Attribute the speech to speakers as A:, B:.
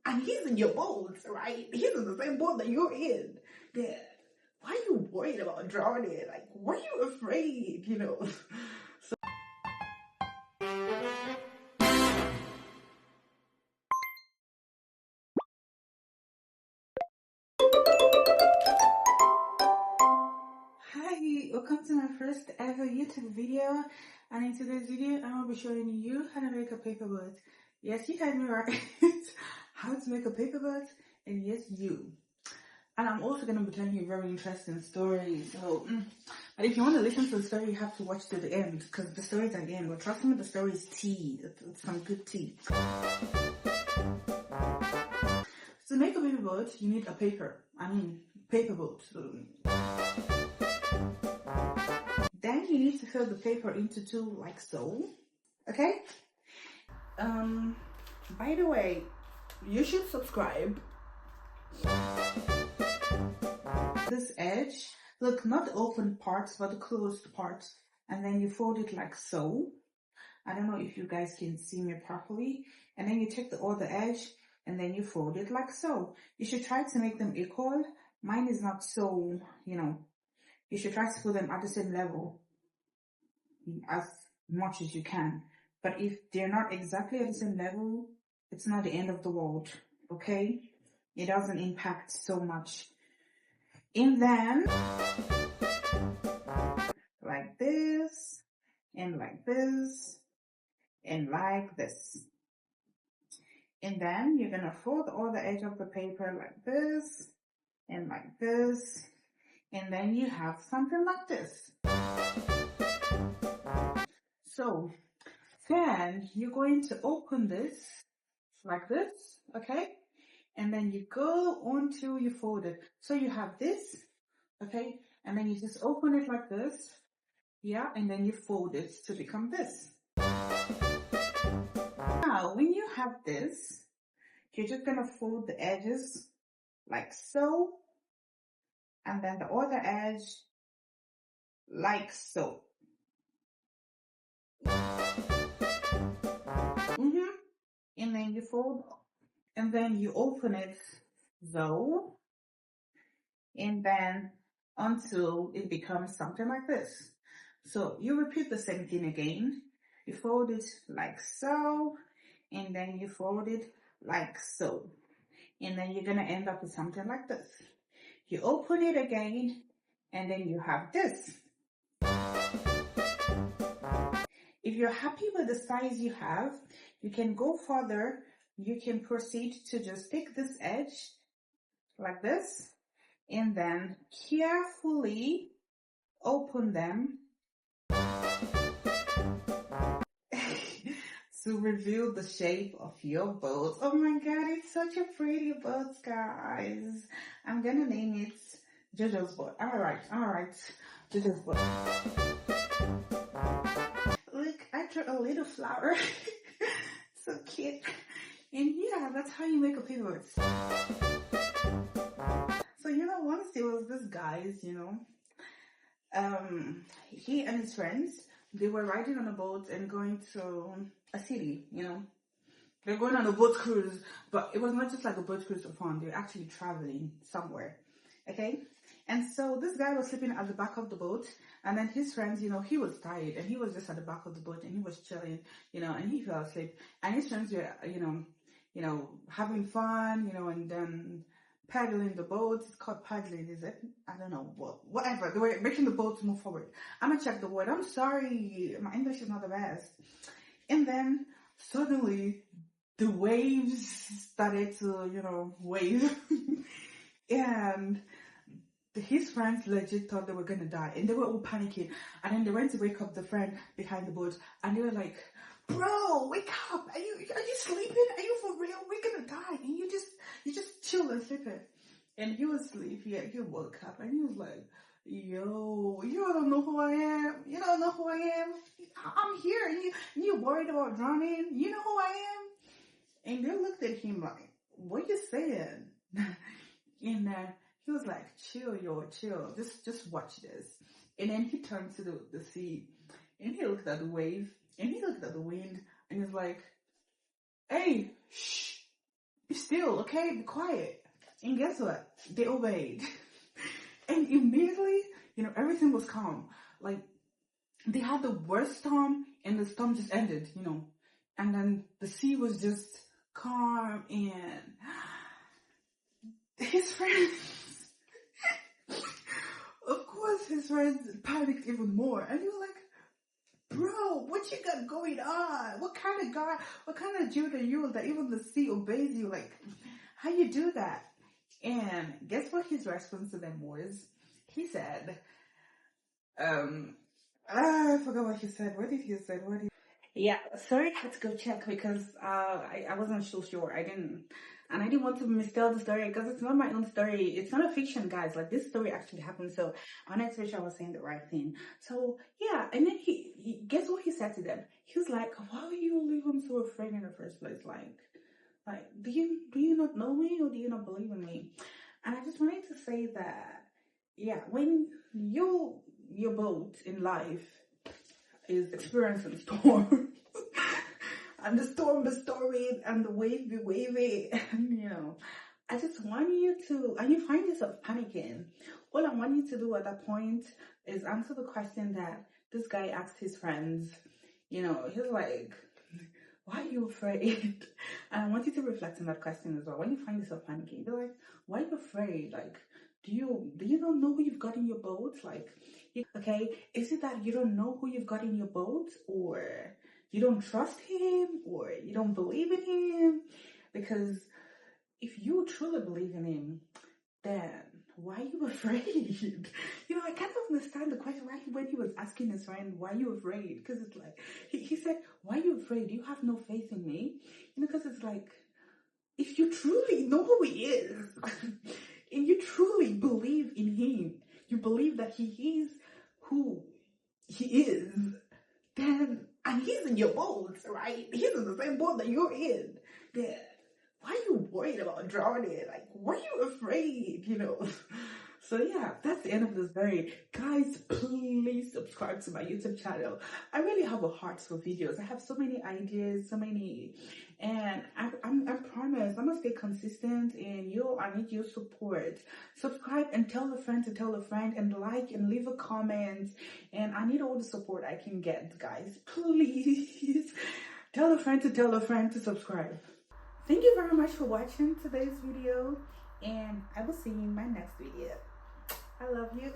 A: and he's in your boat, right? He's in the same boat that you're in. Then why are you worried about drowning? Like, why are you afraid? You know. Hi, welcome to my first ever YouTube video, and in today's video I'm going to be showing you how to make a paper boat. Yes, you heard me right. How to make a paper boat, and yes, you. And I'm also going to be telling you a very interesting story. So, but if you want to listen to the story, you have to watch to the end, because the story's at the end. But trust me, the story is tea. It's some good tea. To make a paper boat, you need a paper boat. Then you need to fill the paper into two, like so. Okay? By the way, you should subscribe. This edge, look, not the open parts, but the closed parts. And then you fold it like so. I don't know if you guys can see me properly. And then you take the other edge and then you fold it like so. You should try to make them equal. Mine is not so, you should try to put them at the same level as much as you can. But if they're not exactly at the same level, it's not the end of the world, okay? It doesn't impact so much. And then, like this, and like this, and like this. And then you're gonna fold all the edge of the paper like this, and like this, and then you have something like this. So then you're going to open this like this, okay? And then you go onto your folder. So you have this, okay? And then you just open it like this, yeah? And then you fold it to become this. Now, when you have this, you're just gonna fold the edges like so, and then the other edge like so. And then you fold, and then you open it so, and then until it becomes something like this. So you repeat the same thing again. You fold it like so, and then you fold it like so. And then you're gonna end up with something like this. You open it again, and then you have this. If you're happy with the size you have, you can go further. You can proceed to just take this edge like this, and then carefully open them to reveal the shape of your boat. Oh my god, it's such a pretty boat, guys. I'm gonna name it JoJo's boat. Alright, JoJo's boat. Look, I drew a little flower. So cute. And yeah, that's how you make a paper boat. So once there was this guys, he and his friends, they were riding on a boat and going to a city, They're going on a boat cruise, but it was not just like a boat cruise for fun. They're actually traveling somewhere, okay? And so this guy was sleeping at the back of the boat, and then his friends, he was tired, and he was just at the back of the boat, and he was chilling, and he fell asleep. And his friends were, having fun, and then paddling the boat. It's called paddling, is it? I don't know. Whatever. They were making the boat move forward. I'm gonna check the word. I'm sorry, my English is not the best. And then suddenly the waves started to, wave. And his friends legit thought they were gonna die, and they were all panicking. And then they went to wake up the friend behind the boat, and they were like, "Bro, wake up! Are you sleeping? Are you for real? We're gonna die!" And you just chill and sleeping. And he was asleep. He woke up, and he was like, "Yo, you don't know who I am. You don't know who I am. I'm here, and you worried about drowning. You know who I am." And they looked at him like, "What you saying?" And he was like, "Chill, chill. Just watch this." And then he turned to the sea, and he looked at the wave, and he looked at the wind, and he's like, "Hey, shh, be still, okay? Be quiet. And guess what? They obeyed. And immediately, everything was calm. Like, they had the worst storm, and the storm just ended, And then the sea was just calm, and his friends, of course, his friends panicked even more. And he was like, bro, what you got going on? What kind of God, what kind of Jude are you that even the sea obeys you? Like, how you do that? And guess what his response to them was? He said, I forgot what he said. What did he say? Yeah, sorry, I had to go check because I wasn't so sure. I didn't want to mistell the story because it's not my own story. It's not a fiction, guys. Like, this story actually happened, so I wanted to make sure I was saying the right thing. So yeah, and then he guess what he said to them? He was like, "Why were you leaving so afraid in the first place? Like, do you not know me, or do you not believe in me?" And I just wanted to say that, yeah, when your boat in life is experiencing storm, and the storm is storming, and the wave be waving, and I just want you to, and you find yourself panicking. All I want you to do at that point is answer the question that this guy asked his friends. He's like, why are you afraid? And I want you to reflect on that question as well. When you find yourself panicking, be like, why are you afraid? Like, do you not know who you've got in your boat? Like, okay, is it that you don't know who you've got in your boat, or you don't trust him, or you don't believe in him? Because if you truly believe in him, then why are you afraid? I kind of understand the question when he was asking his friend, why are you afraid? Because it's like, he said, why are you afraid? You have no faith in me? Because it's like, if you truly know who he is, and you truly believe in him, you believe that he is who he is, then, and he's in your boat, right? He's in the same boat that you're in, then why are you worried about drowning? Like, why are you afraid, So yeah, that's the end of this story. Guys, please subscribe to my YouTube channel. I really have a heart for videos. I have so many ideas, and I promise I'm gonna stay consistent, and I need your support. Subscribe and tell a friend to tell a friend, and like and leave a comment, and I need all the support I can get, guys. Please tell a friend to subscribe. Thank you very much for watching today's video, and I will see you in my next video. I love you.